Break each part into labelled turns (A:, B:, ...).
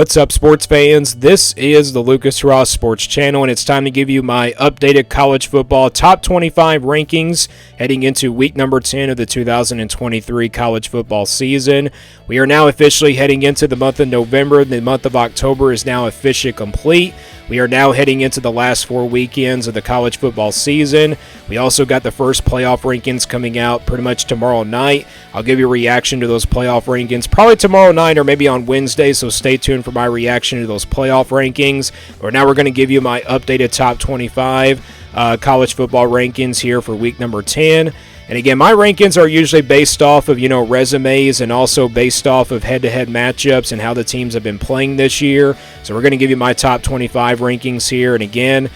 A: What's up, sports fans? This is the Lucas Ross Sports Channel, and it's time to give you my updated college football top 25 rankings heading into week number 10 of the 2023 college football season. We are now officially heading into the month of November. The month of October is now officially complete. We are now heading into the last 4 weekends of the college football season. We also got the first playoff rankings coming out pretty much tomorrow night. I'll give you a reaction to those playoff rankings probably tomorrow night or maybe on Wednesday, so stay tuned for my reaction to those playoff rankings. Now we're going to give you my updated top 25 college football rankings here for week number 10. And again, my rankings are usually based off of, resumes and also based off of head-to-head matchups and how the teams have been playing this year. So we're going to give you my top 25 rankings here. And again,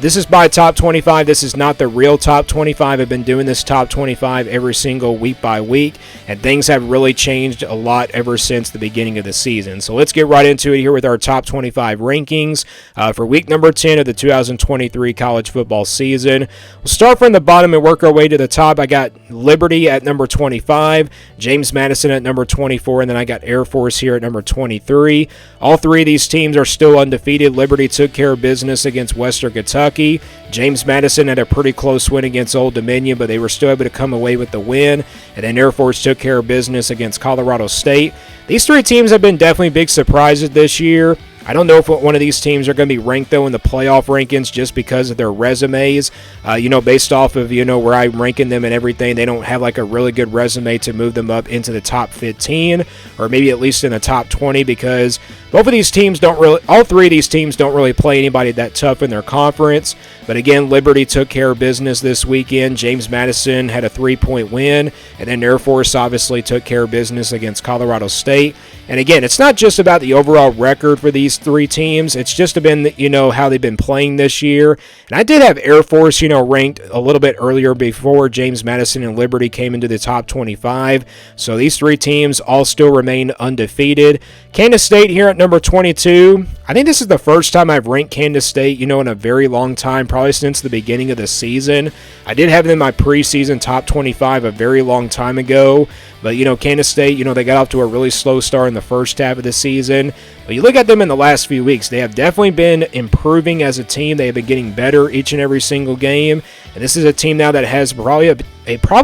A: this is my top 25. This is not the real top 25. I've been doing this top 25 every single week by week, and things have really changed a lot ever since the beginning of the season. So let's get right into it here with our top 25 rankings for week number 10 of the 2023 college football season. We'll start from the bottom and work our way to the top. I got Liberty at number 25, James Madison at number 24, and then I got Air Force here at number 23. All three of these teams are still undefeated. Liberty took care of business against Western Kentucky. James Madison had a pretty close win against Old Dominion, but they were still able to come away with the win. And then Air Force took care of business against Colorado State. These three teams have been definitely big surprises this year. I don't know if one of these teams are going to be ranked, though, in the playoff rankings just because of their resumes. Based off of, where I'm ranking them and everything, they don't have like a really good resume to move them up into the top 15 or maybe at least in the top 20 because all three of these teams don't really play anybody that tough in their conference. But again, Liberty took care of business this weekend. James Madison had a 3-point win, and then Air Force obviously took care of business against Colorado State. And again, it's not just about the overall record for these three teams. It's just been, how they've been playing this year. And I did have Air Force, ranked a little bit earlier before James Madison and Liberty came into the top 25. So these three teams all still remain undefeated. Kansas State here at number 22. I think this is the first time I've ranked Kansas State, in a very long time, probably since the beginning of the season. I did have them in my preseason top 25 a very long time ago. But, Kansas State, they got off to a really slow start in the first half of the season. But you look at them in the last few weeks, they have definitely been improving as a team. They have been getting better each and every single game. And this is a team now that has probably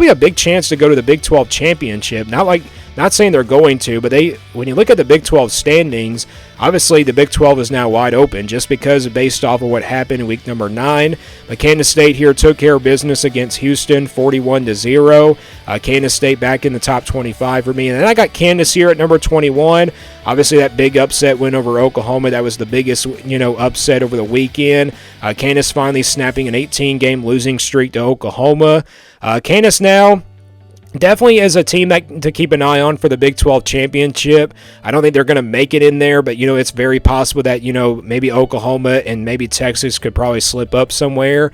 A: a big chance to go to the Big 12 championship. Not saying they're going to, but when you look at the Big 12 standings, obviously the Big 12 is now wide open just because based off of what happened in week number 9. But Kansas State here took care of business against Houston 41-0. Kansas State back in the top 25 for me. And then I got Kansas here at number 21. Obviously that big upset win over Oklahoma. That was the biggest, upset over the weekend. Kansas finally snapping an 18-game losing streak to Oklahoma. Kansas now definitely is a team to keep an eye on for the Big 12 championship. I don't think they're going to make it in there, but, it's very possible that, maybe Oklahoma and maybe Texas could probably slip up somewhere.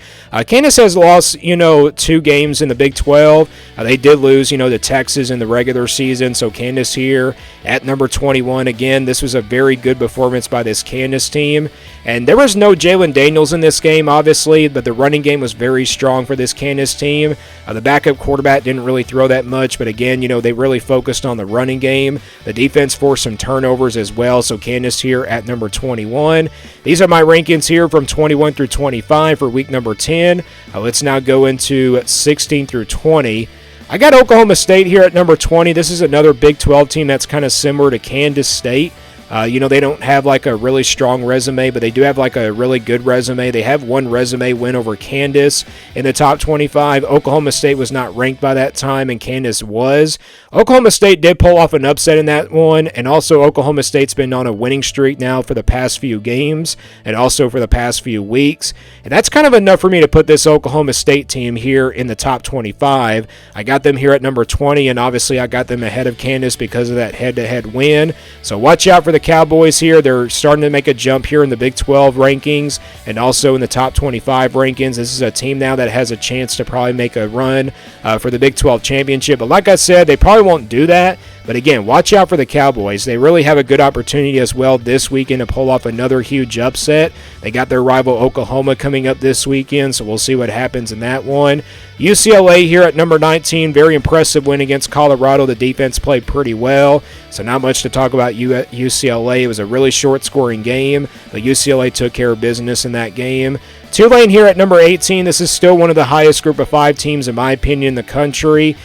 A: Kansas has lost, 2 games in the Big 12. They did lose, to Texas in the regular season, so Kansas here at number 21. Again, this was a very good performance by this Kansas team. And there was no Jalen Daniels in this game, obviously, but the running game was very strong for this Kansas team. The backup quarterback didn't really throw that much, but again, they really focused on the running game. The defense forced some turnovers as well, so Kansas here at number 21. These are my rankings here from 21 through 25 for week number 10. Let's now go into 16 through 20. I got Oklahoma State here at number 20. This is another Big 12 team that's kind of similar to Kansas State. They don't have like a really strong resume, but they do have like a really good resume. They have one resume win over Kansas in the top 25. Oklahoma State was not ranked by that time, and Kansas was. Oklahoma State did pull off an upset in that one, and also Oklahoma State's been on a winning streak now for the past few games and also for the past few weeks. And that's kind of enough for me to put this Oklahoma State team here in the top 25. I got them here at number 20, and obviously I got them ahead of Kansas because of that head-to-head win. So watch out for the Cowboys here. They're starting to make a jump here in the Big 12 rankings and also in the top 25 rankings. This is a team now that has a chance to probably make a run for the Big 12 championship. But like I said, they probably won't do that. But again, watch out for the Cowboys. They really have a good opportunity as well this weekend to pull off another huge upset. They got their rival Oklahoma coming up this weekend, so we'll see what happens in that one. UCLA here at number 19, very impressive win against Colorado. The defense played pretty well, so not much to talk about UCLA. It was a really short-scoring game, but UCLA took care of business in that game. Tulane here at number 18. This is still one of the highest group of 5 teams, in my opinion, in the country.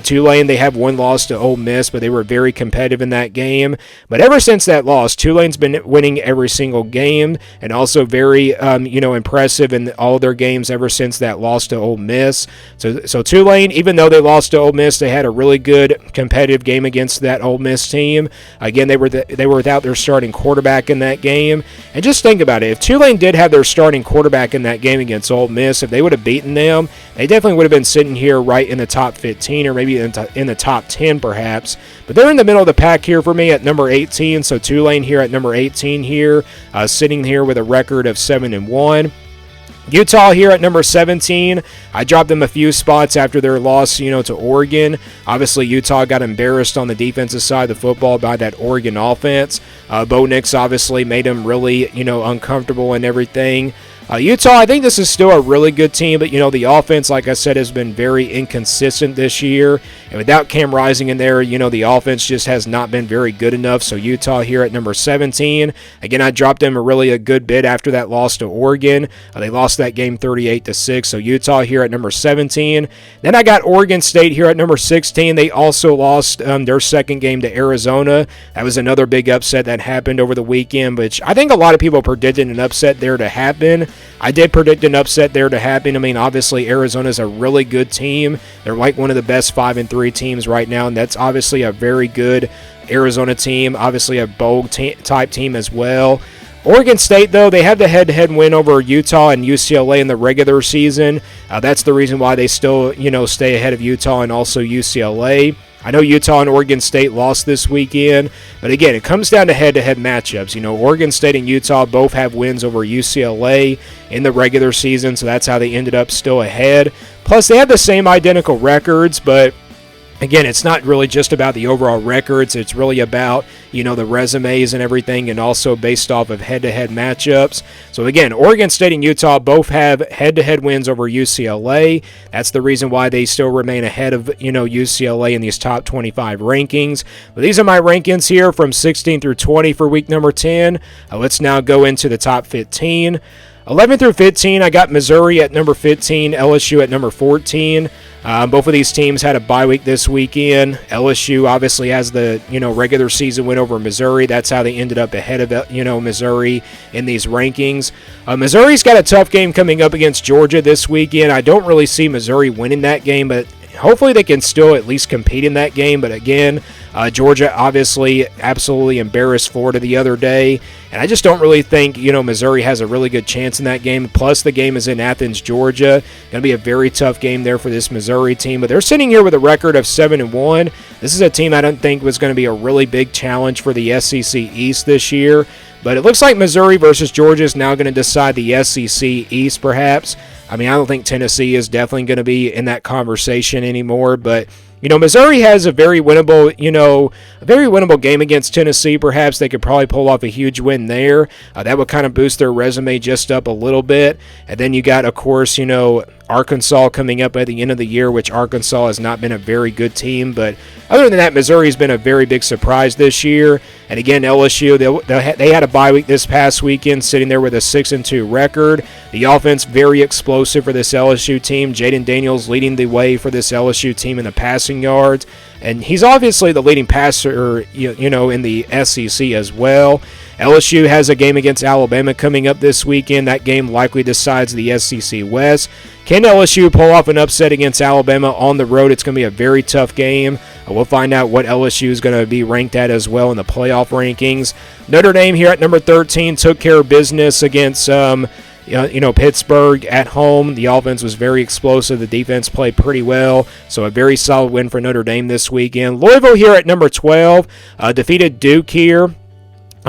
A: Tulane, they have one loss to Ole Miss, but they were very competitive in that game. But ever since that loss, Tulane's been winning every single game, and also very, impressive in all their games ever since that loss to Ole Miss. So Tulane, even though they lost to Ole Miss, they had a really good competitive game against that Ole Miss team. Again, they were without their starting quarterback in that game. And just think about it. If Tulane did have their starting quarterback in that game against Ole Miss, if they would have beaten them, they definitely would have been sitting here right in the top 15 or maybe in the top 10 perhaps. But they're in the middle of the pack here for me at number 18. So Tulane here at number 18 here, sitting here with a record of 7-1. Utah here at number 17. I dropped them a few spots after their loss, to Oregon. Obviously, Utah got embarrassed on the defensive side of the football by that Oregon offense. Bo Nix obviously made them really, uncomfortable and everything. Utah, I think this is still a really good team, but, the offense, like I said, has been very inconsistent this year. And without Cam Rising in there, the offense just has not been very good enough. So Utah here at number 17. Again, I dropped them a good bit after that loss to Oregon. They lost that game 38-6. So Utah here at number 17. Then I got Oregon State here at number 16. They also lost their second game to Arizona. That was another big upset that happened over the weekend, which I think a lot of people predicted an upset there to happen. I did predict an upset there to happen. I mean, obviously, Arizona's a really good team. They're like one of the best 5-3 teams right now, and that's obviously a very good Arizona team, obviously a bowl type team as well. Oregon State, though, they had the head-to-head win over Utah and UCLA in the regular season. That's the reason why they still, stay ahead of Utah and also UCLA. I know Utah and Oregon State lost this weekend, but again, it comes down to head-to-head matchups. Oregon State and Utah both have wins over UCLA in the regular season, so that's how they ended up still ahead. Plus, they have the same identical records, but again, it's not really just about the overall records. It's really about, the resumes and everything, and also based off of head-to-head matchups. So again, Oregon State and Utah both have head-to-head wins over UCLA. That's the reason why they still remain ahead of, UCLA in these top 25 rankings. But these are my rankings here from 16 through 20 for week number 10. Let's now go into the top 15. 11 through 15, I got Missouri at number 15, LSU at number 14. Both of these teams had a bye week this weekend. LSU obviously has the regular season win over Missouri. That's how they ended up ahead of Missouri in these rankings. Missouri's got a tough game coming up against Georgia this weekend. I don't really see Missouri winning that game, but hopefully they can still at least compete in that game. But again, Georgia obviously absolutely embarrassed Florida the other day. And I just don't really think, Missouri has a really good chance in that game. Plus, the game is in Athens, Georgia. Going to be a very tough game there for this Missouri team. But they're sitting here with a record of 7-1. This is a team I don't think was going to be a really big challenge for the SEC East this year. But it looks like Missouri versus Georgia is now going to decide the SEC East, perhaps. I mean, I don't think Tennessee is definitely going to be in that conversation anymore, but Missouri has a very winnable game against Tennessee. Perhaps they could probably pull off a huge win there. That would kind of boost their resume just up a little bit. And then you got, of course, Arkansas coming up at the end of the year, which Arkansas has not been a very good team. But other than that, Missouri's been a very big surprise this year. And again, LSU, they had a bye week this past weekend, sitting there with a 6-2 record. The offense very explosive for this LSU team. Jaden Daniels leading the way for this LSU team in the passing yards. And he's obviously the leading passer, in the SEC as well. LSU has a game against Alabama coming up this weekend. That game likely decides the SEC West. Can LSU pull off an upset against Alabama on the road? It's going to be a very tough game. We'll find out what LSU is going to be ranked at as well in the playoff rankings. Notre Dame here at number 13 took care of business against Pittsburgh at home. The offense was very explosive. The defense played pretty well. So a very solid win for Notre Dame this weekend. Louisville here at number 12 defeated Duke here.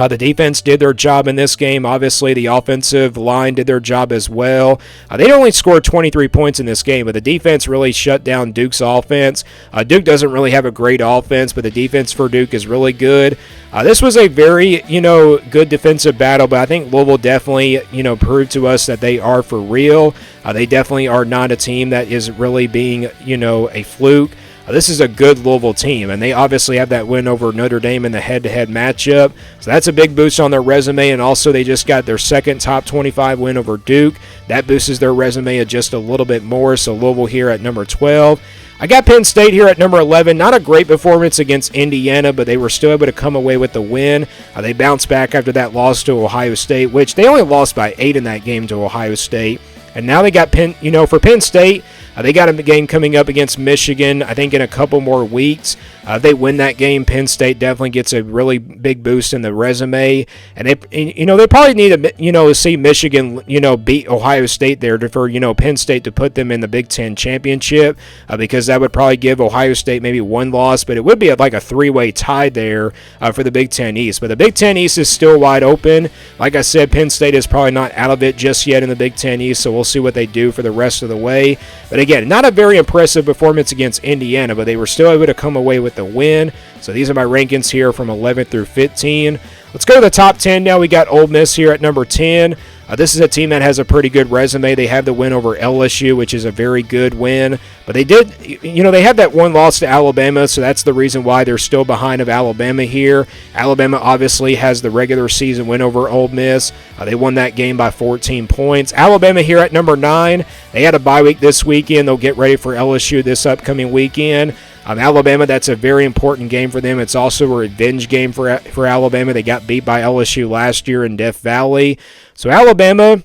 A: The defense did their job in this game. Obviously, the offensive line did their job as well. They only scored 23 points in this game, but the defense really shut down Duke's offense. Duke doesn't really have a great offense, but the defense for Duke is really good. This was a very, good defensive battle, but I think Louisville definitely, proved to us that they are for real. They definitely are not a team that is really being, a fluke. This is a good Louisville team, and they obviously have that win over Notre Dame in the head-to-head matchup. So that's a big boost on their resume, and also they just got their second top 25 win over Duke. That boosts their resume just a little bit more, so Louisville here at number 12. I got Penn State here at number 11. Not a great performance against Indiana, but they were still able to come away with the win. They bounced back after that loss to Ohio State, which they only lost by 8 in that game to Ohio State. And now they got for Penn State, they got a game coming up against Michigan, I think in a couple more weeks. If they win that game, Penn State definitely gets a really big boost in the resume. And they probably need to see Michigan, beat Ohio State there for Penn State to put them in the Big Ten championship, because that would probably give Ohio State maybe one loss, but it would be like a three-way tie there for the Big Ten East. But the Big Ten East is still wide open. Like I said, Penn State is probably not out of it just yet in the Big Ten East, so we'll see what they do for the rest of the way. But again, not a very impressive performance against Indiana, but they were still able to come away with the win. So these are my rankings here from 11 through 15. Let's go to the top 10 now. We got Ole Miss here at number 10. This is a team that has a pretty good resume. They have the win over LSU, which is a very good win. But they did, they had that one loss to Alabama, so that's the reason why they're still behind of Alabama here. Alabama obviously has the regular season win over Ole Miss. They won that game by 14 points. Alabama here at number 9. They had a bye week this weekend. They'll get ready for LSU this upcoming weekend. Alabama, that's a very important game for them. It's also a revenge game for Alabama. They got beat by LSU last year in Death Valley. So Alabama,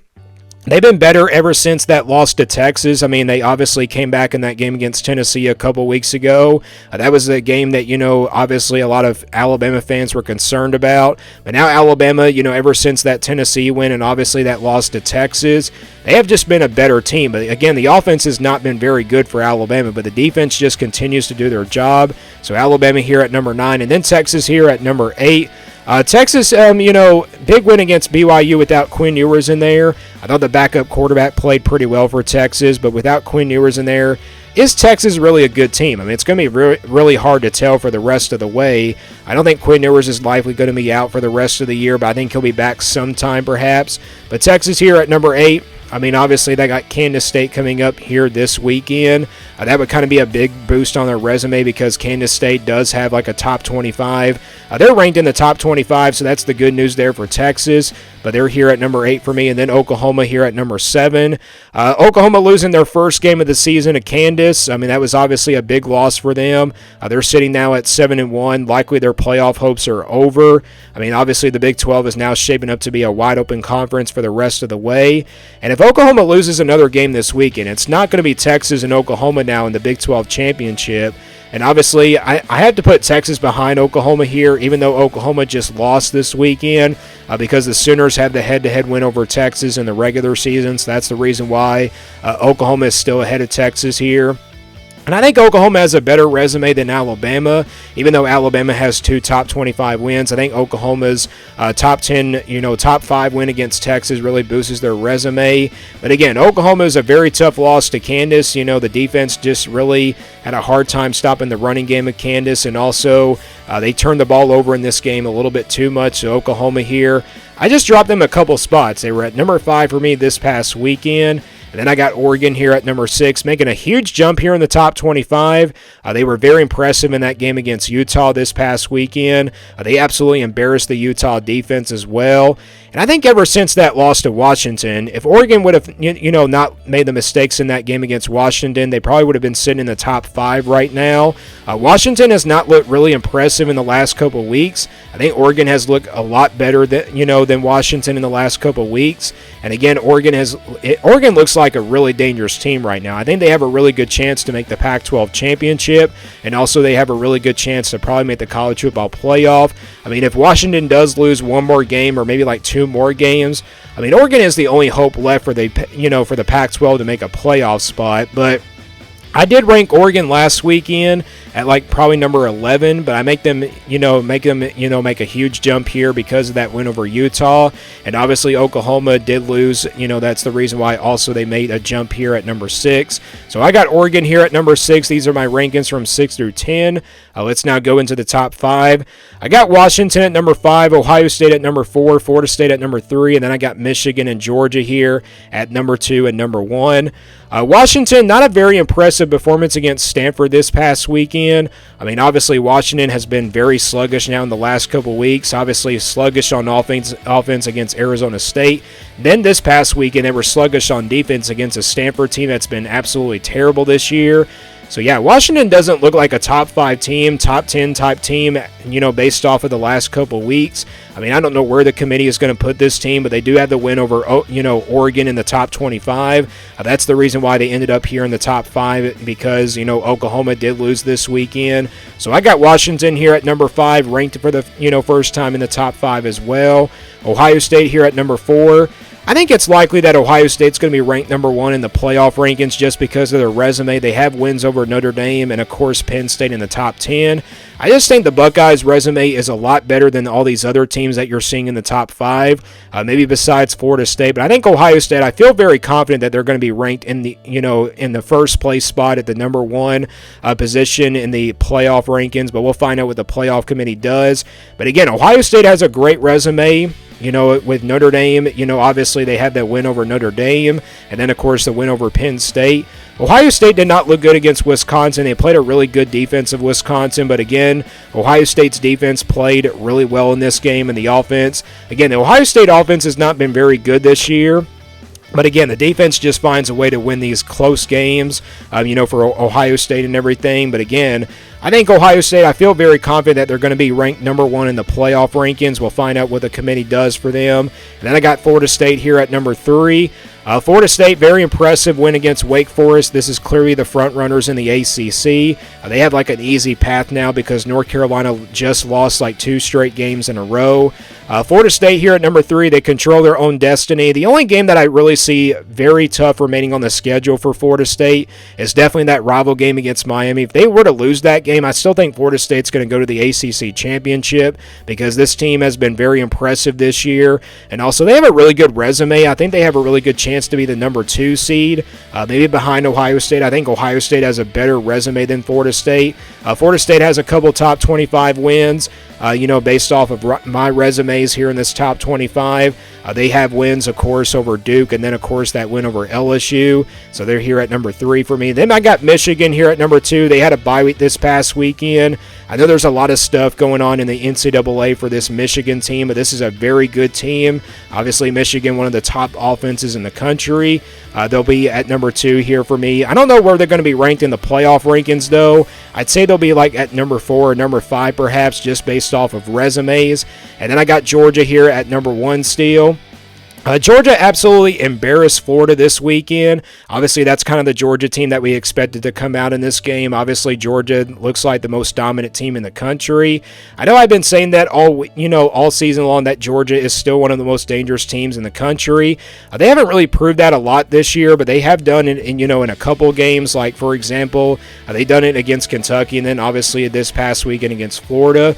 A: they've been better ever since that loss to Texas. I mean, they obviously came back in that game against Tennessee a couple weeks ago. That was a game that, obviously a lot of Alabama fans were concerned about. But now Alabama, ever since that Tennessee win and obviously that loss to Texas, they have just been a better team. But again, the offense has not been very good for Alabama, but the defense just continues to do their job. So Alabama here at number 9, and then Texas here at number 8. Texas, big win against BYU without Quinn Ewers in there. I thought the backup quarterback played pretty well for Texas, but without Quinn Ewers in there, is Texas really a good team? I mean, it's going to be really hard to tell for the rest of the way. I don't think Quinn Ewers is likely going to be out for the rest of the year, but I think he'll be back sometime perhaps. But Texas here at number 8. I mean, obviously, they got Kansas State coming up here this weekend. That would kind of be a big boost on their resume because Kansas State does have like a top 25. They're ranked in the top 25, so that's the good news there for Texas. But they're here at number 8 for me, and then Oklahoma here at number 7. Oklahoma losing their first game of the season to Kansas. I mean, that was obviously a big loss for them. They're sitting now at 7-1. Likely their playoff hopes are over. I mean, obviously the Big 12 is now shaping up to be a wide-open conference for the rest of the way. And if Oklahoma loses another game this weekend, it's not going to be Texas and Oklahoma now in the Big 12 championship. And obviously, I had to put Texas behind Oklahoma here, even though Oklahoma just lost this weekend, because the Sooners had the head-to-head win over Texas in the regular season. So that's the reason why Oklahoma is still ahead of Texas here. And I think Oklahoma has a better resume than Alabama, even though Alabama has 2 top 25 wins. I think Oklahoma's top 10, top 5 win against Texas really boosts their resume. But again, Oklahoma is a very tough loss to Kansas. The defense just really had a hard time stopping the running game of Kansas, and also they turned the ball over in this game a little bit too much. So Oklahoma here, I just dropped them a couple spots. They were at number 5 for me this past weekend. And then I got Oregon here at number 6, making a huge jump here in the top 25. They were very impressive in that game against Utah this past weekend. They absolutely embarrassed the Utah defense as well. And I think ever since that loss to Washington, if Oregon would have, not made the mistakes in that game against Washington, they probably would have been sitting in the top 5 right now. Washington has not looked really impressive in the last couple of weeks. I think Oregon has looked a lot better than Washington in the last couple of weeks. And again, Oregon looks like a really dangerous team right now. I think they have a really good chance to make the Pac-12 championship, and also they have a really good chance to probably make the college football playoff. I mean, if Washington does lose one more game or maybe like 2 more games, I mean, Oregon is the only hope left for the Pac-12 to make a playoff spot. But I did rank Oregon last weekend at like probably number 11, but I make them make a huge jump here because of that win over Utah. And obviously Oklahoma did lose, that's the reason why also they made a jump here at number 6. So I got Oregon here at number 6. These are my rankings from 6 through 10. Let's now go into the top 5. I got Washington at number 5, Ohio State at number 4, Florida State at number 3, and then I got Michigan and Georgia here at number 2 and number 1. Washington, not a very impressive performance against Stanford this past weekend. I mean, obviously, Washington has been very sluggish now in the last couple weeks. Obviously, sluggish on offense against Arizona State. Then this past weekend, they were sluggish on defense against a Stanford team that's been absolutely terrible this year. So, yeah, Washington doesn't look like a top 5 team, top 10 type team, based off of the last couple weeks. I mean, I don't know where the committee is going to put this team, but they do have the win over, Oregon in the top 25. That's the reason why they ended up here in the top 5 because, Oklahoma did lose this weekend. So I got Washington here at number 5, ranked for the, first time in the top 5 as well. Ohio State here at number 4. I think it's likely that Ohio State's going to be ranked number 1 in the playoff rankings just because of their resume. They have wins over Notre Dame and, of course, Penn State in the top 10. I just think the Buckeyes' resume is a lot better than all these other teams that you're seeing in the top 5, maybe besides Florida State. But I think Ohio State, I feel very confident that they're going to be ranked in the, in the first place spot at the number 1 position in the playoff rankings. But we'll find out what the playoff committee does. But again, Ohio State has a great resume. With Notre Dame, obviously they had that win over Notre Dame, and then, of course, the win over Penn State. Ohio State did not look good against Wisconsin. They played a really good defense of Wisconsin, but again, Ohio State's defense played really well in this game, and the offense, again, the Ohio State offense has not been very good this year. But again, the defense just finds a way to win these close games, for Ohio State and everything. But again, I think Ohio State, I feel very confident that they're going to be ranked number 1 in the playoff rankings. We'll find out what the committee does for them. And then I got Florida State here at number 3. Florida State, very impressive win against Wake Forest. This is clearly the front runners in the ACC. They have like an easy path now because North Carolina just lost like 2 straight games in a row. Florida State here at number 3, they control their own destiny. The only game that I really see very tough remaining on the schedule for Florida State is definitely that rival game against Miami. If they were to lose that game, I still think Florida State's going to go to the ACC championship because this team has been very impressive this year. And also, they have a really good resume. I think they have a really good chance to be the number 2 seed, maybe behind Ohio State. I think Ohio State has a better resume than Florida State. Florida State has a couple top 25 wins, based off of my resumes here in this top 25. They have wins, of course, over Duke, and then, of course, that win over LSU. So they're here at number 3 for me. Then I got Michigan here at number 2. They had a bye week this past weekend. I know there's a lot of stuff going on in the NCAA for this Michigan team, but this is a very good team. Obviously, Michigan, one of the top offenses in the country. They'll be at number 2 here for me. I don't know where they're going to be ranked in the playoff rankings, though. I'd say they'll be like at number 4 or number 5, perhaps, just based off of resumes. And then I got Georgia here at number 1 still. Georgia absolutely embarrassed Florida this weekend. Obviously, that's kind of the Georgia team that we expected to come out in this game. Obviously, Georgia looks like the most dominant team in the country. I know I've been saying that all season long that Georgia is still one of the most dangerous teams in the country. They haven't really proved that a lot this year, but they have done it in a couple games. Like, for example, they done it against Kentucky, and then obviously this past weekend against Florida.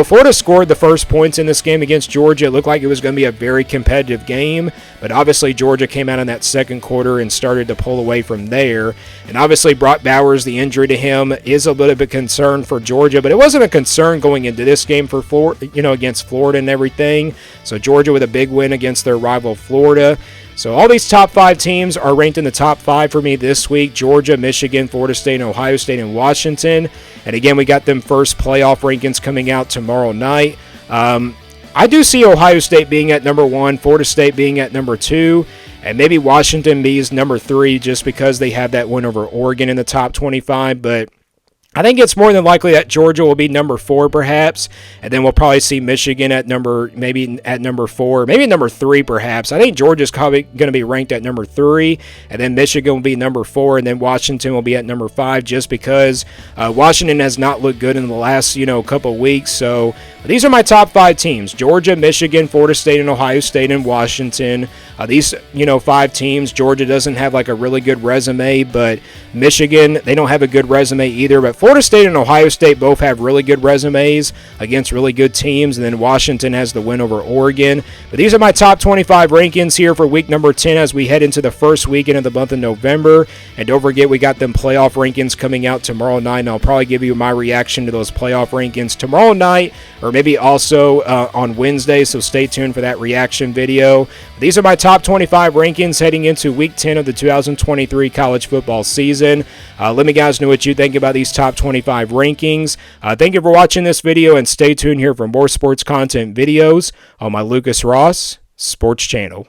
A: Florida scored the first points in this game against Georgia. It looked like it was going to be a very competitive game, but obviously Georgia came out in that second quarter and started to pull away from there. And obviously Brock Bowers, the injury to him is a little bit of a concern for Georgia, but it wasn't a concern going into this game for against Florida and everything. So Georgia with a big win against their rival Florida. So all these top 5 teams are ranked in the top 5 for me this week: Georgia, Michigan, Florida State, and Ohio State, and Washington. And again, we got them first playoff rankings coming out tomorrow night. I do see Ohio State being at number 1, Florida State being at number 2, and maybe Washington being number 3 just because they have that win over Oregon in the top 25. But I think it's more than likely that Georgia will be number 4, perhaps, and then we'll probably see Michigan at maybe at number 4, maybe number 3, perhaps. I think Georgia's probably going to be ranked at number 3, and then Michigan will be number 4, and then Washington will be at number 5, just because Washington has not looked good in the last couple weeks. So these are my top 5 teams: Georgia, Michigan, Florida State, and Ohio State, and Washington. These 5 teams. Georgia doesn't have like a really good resume, but Michigan, they don't have a good resume either. But Florida State and Ohio State both have really good resumes against really good teams, and then Washington has the win over Oregon. But these are my top 25 rankings here for week number 10 as we head into the first weekend of the month of November. And don't forget, we got them playoff rankings coming out tomorrow night, and I'll probably give you my reaction to those playoff rankings tomorrow night, or maybe also on Wednesday, so stay tuned for that reaction video. These are my top 25 rankings heading into week 10 of the 2023 college football season. Let me guys know what you think about these top 25 rankings. Thank you for watching this video, and stay tuned here for more sports content videos on my Lucas Ross Sports Channel.